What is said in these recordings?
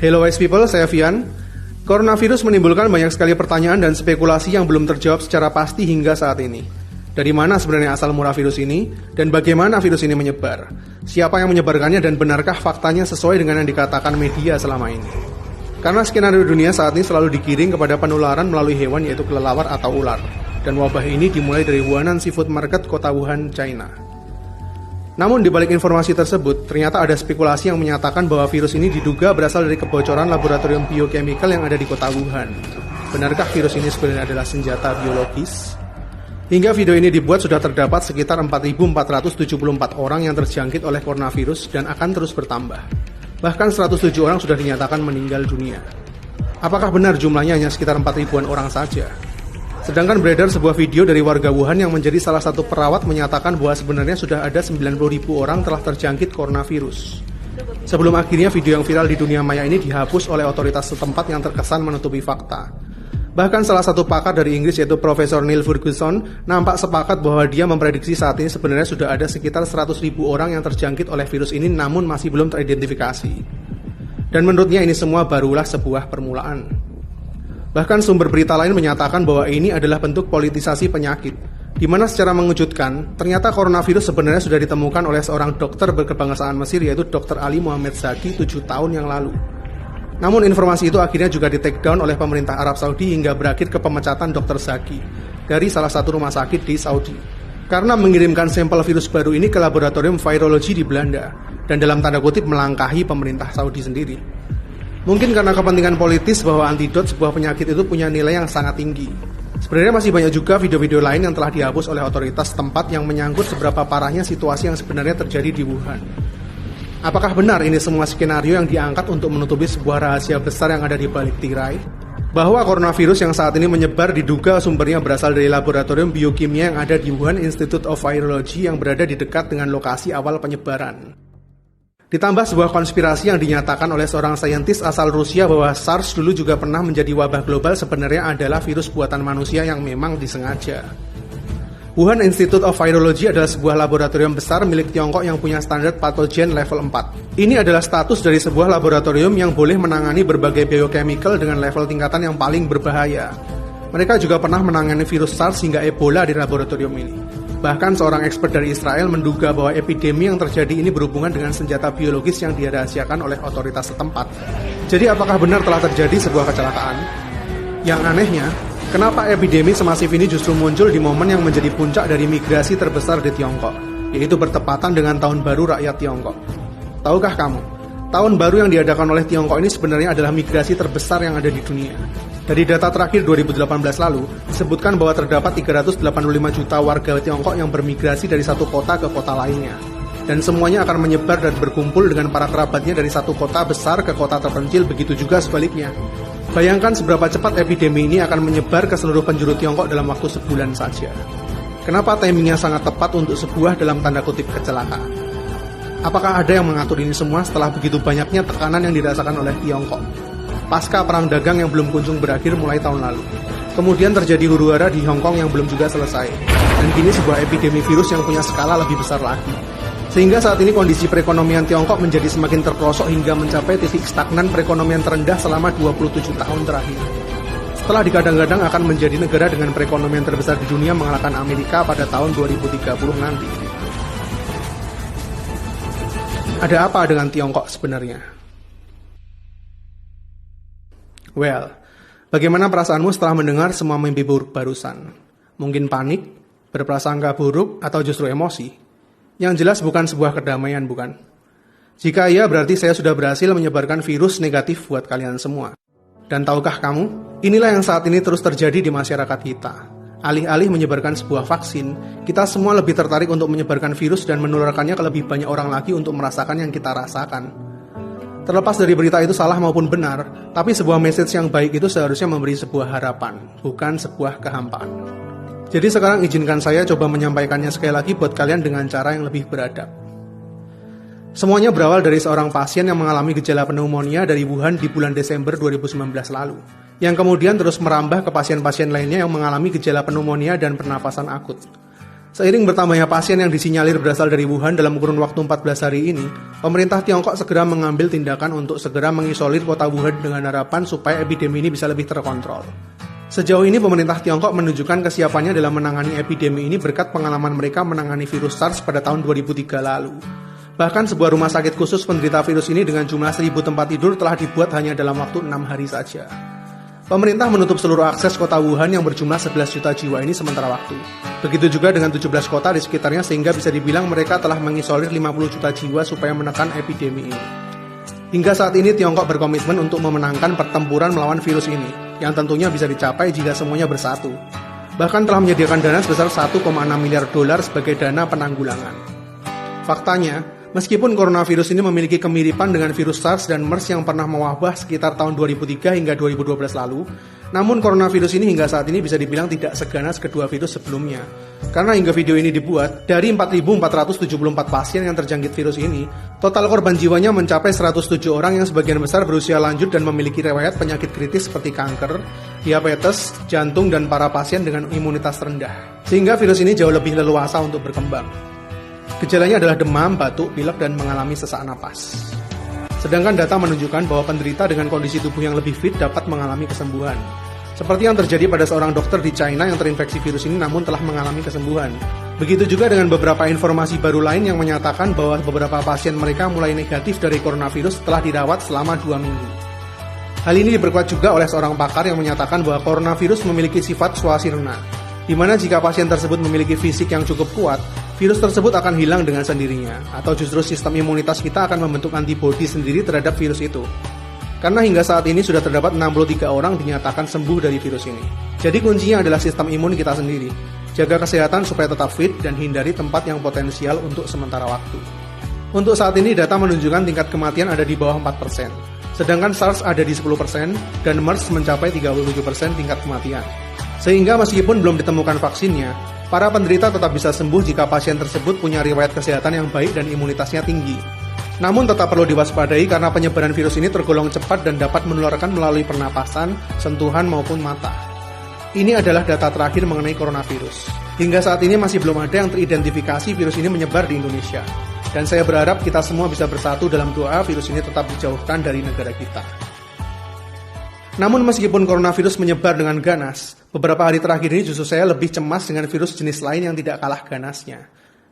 Hello wise people, saya Vian. Coronavirus menimbulkan banyak sekali pertanyaan dan spekulasi yang belum terjawab secara pasti hingga saat ini. Dari mana sebenarnya asal mula virus ini, dan bagaimana virus ini menyebar? Siapa yang menyebarkannya dan benarkah faktanya sesuai dengan yang dikatakan media selama ini? Karena skenario dunia saat ini selalu digiring kepada penularan melalui hewan yaitu kelelawar atau ular. Dan wabah ini dimulai dari Huanan Seafood Market, kota Wuhan, China. Namun di balik informasi tersebut, ternyata ada spekulasi yang menyatakan bahwa virus ini diduga berasal dari kebocoran laboratorium biochemical yang ada di kota Wuhan. Benarkah virus ini sebenarnya adalah senjata biologis? Hingga video ini dibuat sudah terdapat sekitar 4.474 orang yang terjangkit oleh coronavirus dan akan terus bertambah. Bahkan 107 orang sudah dinyatakan meninggal dunia. Apakah benar jumlahnya hanya sekitar 4.000-an orang saja? Sedangkan beredar sebuah video dari warga Wuhan yang menjadi salah satu perawat menyatakan bahwa sebenarnya sudah ada 90.000 orang telah terjangkit coronavirus. Sebelum akhirnya video yang viral di dunia maya ini dihapus oleh otoritas setempat yang terkesan menutupi fakta. Bahkan salah satu pakar dari Inggris yaitu Profesor Neil Ferguson nampak sepakat bahwa dia memprediksi saat ini sebenarnya sudah ada sekitar 100.000 orang yang terjangkit oleh virus ini namun masih belum teridentifikasi. Dan menurutnya ini semua barulah sebuah permulaan. Bahkan sumber berita lain menyatakan bahwa ini adalah bentuk politisasi penyakit, di mana secara mengejutkan, ternyata coronavirus sebenarnya sudah ditemukan oleh seorang dokter berkebangsaan Mesir yaitu Dr. Ali Mohammed Zaki 7 tahun yang lalu. Namun informasi itu akhirnya juga di take down oleh pemerintah Arab Saudi hingga berakhir ke pemecatan Dr. Zaki dari salah satu rumah sakit di Saudi, karena mengirimkan sampel virus baru ini ke laboratorium virologi di Belanda, dan dalam tanda kutip melangkahi pemerintah Saudi sendiri. Mungkin karena kepentingan politis bahwa antidot sebuah penyakit itu punya nilai yang sangat tinggi. Sebenarnya masih banyak juga video-video lain yang telah dihapus oleh otoritas setempat yang menyangkut seberapa parahnya situasi yang sebenarnya terjadi di Wuhan. Apakah benar ini semua skenario yang diangkat untuk menutupi sebuah rahasia besar yang ada di balik tirai? Bahwa coronavirus yang saat ini menyebar diduga sumbernya berasal dari laboratorium biokimia yang ada di Wuhan Institute of Virology yang berada di dekat dengan lokasi awal penyebaran. Ditambah sebuah konspirasi yang dinyatakan oleh seorang saintis asal Rusia bahwa SARS dulu juga pernah menjadi wabah global sebenarnya adalah virus buatan manusia yang memang disengaja. Wuhan Institute of Virology adalah sebuah laboratorium besar milik Tiongkok yang punya standar patogen level 4. Ini adalah status dari sebuah laboratorium yang boleh menangani berbagai biochemical dengan level tingkatan yang paling berbahaya. Mereka juga pernah menangani virus SARS hingga Ebola di laboratorium ini. Bahkan seorang expert dari Israel menduga bahwa epidemi yang terjadi ini berhubungan dengan senjata biologis yang dirahasiakan oleh otoritas setempat. Jadi apakah benar telah terjadi sebuah kecelakaan? Yang anehnya, kenapa epidemi semasif ini justru muncul di momen yang menjadi puncak dari migrasi terbesar di Tiongkok, yaitu bertepatan dengan Tahun Baru Rakyat Tiongkok. Tahukah kamu, Tahun Baru yang diadakan oleh Tiongkok ini sebenarnya adalah migrasi terbesar yang ada di dunia. Dari data terakhir 2018 lalu, disebutkan bahwa terdapat 385 juta warga Tiongkok yang bermigrasi dari satu kota ke kota lainnya. Dan semuanya akan menyebar dan berkumpul dengan para kerabatnya dari satu kota besar ke kota terpencil, begitu juga sebaliknya. Bayangkan seberapa cepat epidemi ini akan menyebar ke seluruh penjuru Tiongkok dalam waktu sebulan saja. Kenapa timingnya sangat tepat untuk sebuah dalam tanda kutip kecelakaan? Apakah ada yang mengatur ini semua setelah begitu banyaknya tekanan yang dirasakan oleh Tiongkok? Pasca perang dagang yang belum kunjung berakhir mulai tahun lalu. Kemudian terjadi huru-hara di Hong Kong yang belum juga selesai. Dan kini sebuah epidemi virus yang punya skala lebih besar lagi. Sehingga saat ini kondisi perekonomian Tiongkok menjadi semakin terperosok hingga mencapai titik stagnan perekonomian terendah selama 27 tahun terakhir. Setelah digadang-gadang akan menjadi negara dengan perekonomian terbesar di dunia mengalahkan Amerika pada tahun 2030 nanti. Ada apa dengan Tiongkok sebenarnya? Well, bagaimana perasaanmu setelah mendengar semua mimpi buruk barusan? Mungkin panik, berprasangka buruk, atau justru emosi? Yang jelas bukan sebuah kedamaian, bukan? Jika iya, berarti saya sudah berhasil menyebarkan virus negatif buat kalian semua. Dan tahukah kamu, inilah yang saat ini terus terjadi di masyarakat kita. Alih-alih menyebarkan sebuah vaksin, kita semua lebih tertarik untuk menyebarkan virus dan menularkannya ke lebih banyak orang lagi untuk merasakan yang kita rasakan. Terlepas dari berita itu salah maupun benar, tapi sebuah message yang baik itu seharusnya memberi sebuah harapan, bukan sebuah kehampaan. Jadi sekarang izinkan saya coba menyampaikannya sekali lagi buat kalian dengan cara yang lebih beradab. Semuanya berawal dari seorang pasien yang mengalami gejala pneumonia dari Wuhan di bulan Desember 2019 lalu, yang kemudian terus merambah ke pasien-pasien lainnya yang mengalami gejala pneumonia dan pernapasan akut. Seiring bertambahnya pasien yang disinyalir berasal dari Wuhan dalam kurun waktu 14 hari ini, pemerintah Tiongkok segera mengambil tindakan untuk segera mengisolir kota Wuhan dengan harapan supaya epidemi ini bisa lebih terkontrol. Sejauh ini pemerintah Tiongkok menunjukkan kesiapannya dalam menangani epidemi ini berkat pengalaman mereka menangani virus SARS pada tahun 2003 lalu. Bahkan sebuah rumah sakit khusus penderita virus ini dengan jumlah 1.000 tempat tidur telah dibuat hanya dalam waktu 6 hari saja. Pemerintah menutup seluruh akses kota Wuhan yang berjumlah 11 juta jiwa ini sementara waktu. Begitu juga dengan 17 kota di sekitarnya sehingga bisa dibilang mereka telah mengisolir 50 juta jiwa supaya menekan epidemi ini. Hingga saat ini Tiongkok berkomitmen untuk memenangkan pertempuran melawan virus ini, yang tentunya bisa dicapai jika semuanya bersatu. Bahkan telah menyediakan dana sebesar 1,6 miliar dolar sebagai dana penanggulangan. Faktanya, meskipun coronavirus ini memiliki kemiripan dengan virus SARS dan MERS yang pernah mewabah sekitar tahun 2003 hingga 2012 lalu, namun coronavirus ini hingga saat ini bisa dibilang tidak seganas kedua virus sebelumnya. Karena hingga video ini dibuat, dari 4.474 pasien yang terjangkit virus ini, total korban jiwanya mencapai 107 orang yang sebagian besar berusia lanjut dan memiliki riwayat penyakit kritis seperti kanker, diabetes, jantung, dan para pasien dengan imunitas rendah. Sehingga virus ini jauh lebih leluasa untuk berkembang. Gejalanya adalah demam, batuk, pilek, dan mengalami sesak napas. Sedangkan data menunjukkan bahwa penderita dengan kondisi tubuh yang lebih fit dapat mengalami kesembuhan. Seperti yang terjadi pada seorang dokter di China yang terinfeksi virus ini namun telah mengalami kesembuhan. Begitu juga dengan beberapa informasi baru lain yang menyatakan bahwa beberapa pasien mereka mulai negatif dari coronavirus setelah dirawat selama 2 minggu. Hal ini diperkuat juga oleh seorang pakar yang menyatakan bahwa coronavirus memiliki sifat swasirna, di mana jika pasien tersebut memiliki fisik yang cukup kuat, virus tersebut akan hilang dengan sendirinya, atau justru sistem imunitas kita akan membentuk antibodi sendiri terhadap virus itu. Karena hingga saat ini sudah terdapat 63 orang dinyatakan sembuh dari virus ini. Jadi kuncinya adalah sistem imun kita sendiri. Jaga kesehatan supaya tetap fit dan hindari tempat yang potensial untuk sementara waktu. Untuk saat ini data menunjukkan tingkat kematian ada di bawah 4%, sedangkan SARS ada di 10% dan MERS mencapai 37% tingkat kematian. Sehingga meskipun belum ditemukan vaksinnya, para penderita tetap bisa sembuh jika pasien tersebut punya riwayat kesehatan yang baik dan imunitasnya tinggi. Namun tetap perlu diwaspadai karena penyebaran virus ini tergolong cepat dan dapat menularkan melalui pernapasan, sentuhan maupun mata. Ini adalah data terakhir mengenai coronavirus. Hingga saat ini masih belum ada yang teridentifikasi virus ini menyebar di Indonesia. Dan saya berharap kita semua bisa bersatu dalam doa virus ini tetap dijauhkan dari negara kita. Namun meskipun coronavirus menyebar dengan ganas, beberapa hari terakhir ini justru saya lebih cemas dengan virus jenis lain yang tidak kalah ganasnya,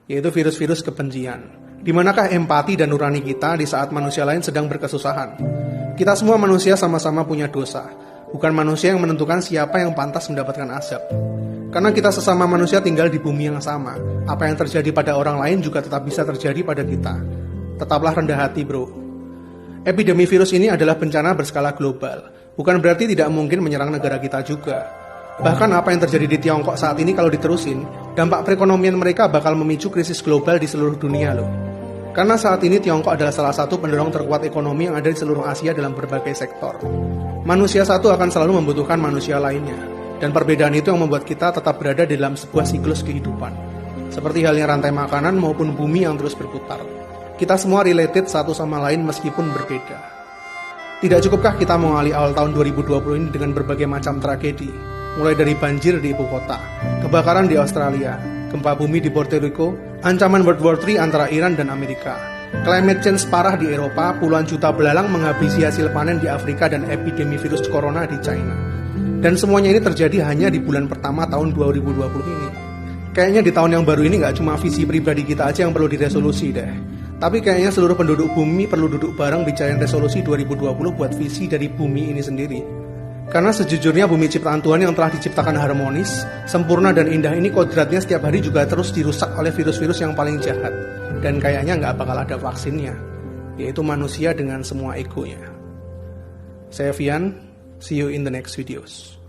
yaitu virus-virus kebencian. Di manakah empati dan nurani kita di saat manusia lain sedang berkesusahan? Kita semua manusia sama-sama punya dosa, bukan manusia yang menentukan siapa yang pantas mendapatkan azab. Karena kita sesama manusia tinggal di bumi yang sama, apa yang terjadi pada orang lain juga tetap bisa terjadi pada kita. Tetaplah rendah hati, bro. Epidemi virus ini adalah bencana berskala global, bukan berarti tidak mungkin menyerang negara kita juga. Bahkan apa yang terjadi di Tiongkok saat ini kalau diterusin, dampak perekonomian mereka bakal memicu krisis global di seluruh dunia loh. Karena saat ini Tiongkok adalah salah satu pendorong terkuat ekonomi yang ada di seluruh Asia dalam berbagai sektor. Manusia satu akan selalu membutuhkan manusia lainnya, dan perbedaan itu yang membuat kita tetap berada di dalam sebuah siklus kehidupan. Seperti halnya rantai makanan maupun bumi yang terus berputar. Kita semua related satu sama lain meskipun berbeda. Tidak cukupkah kita mengawali awal tahun 2020 ini dengan berbagai macam tragedi? Mulai dari banjir di ibu kota, kebakaran di Australia, gempa bumi di Puerto Rico, ancaman World War III antara Iran dan Amerika, climate change parah di Eropa, puluhan juta belalang menghabisi hasil panen di Afrika dan epidemi virus corona di China. Dan semuanya ini terjadi hanya di bulan pertama tahun 2020 ini. Kayaknya di tahun yang baru ini nggak cuma visi pribadi kita aja yang perlu diresolusi deh. Tapi kayaknya seluruh penduduk bumi perlu duduk bareng bicarain resolusi 2020 buat visi dari bumi ini sendiri. Karena sejujurnya bumi ciptaan Tuhan yang telah diciptakan harmonis, sempurna dan indah ini kodratnya setiap hari juga terus dirusak oleh virus-virus yang paling jahat. Dan kayaknya nggak bakal ada vaksinnya, yaitu manusia dengan semua egonya. Saya Fian, see you in the next videos.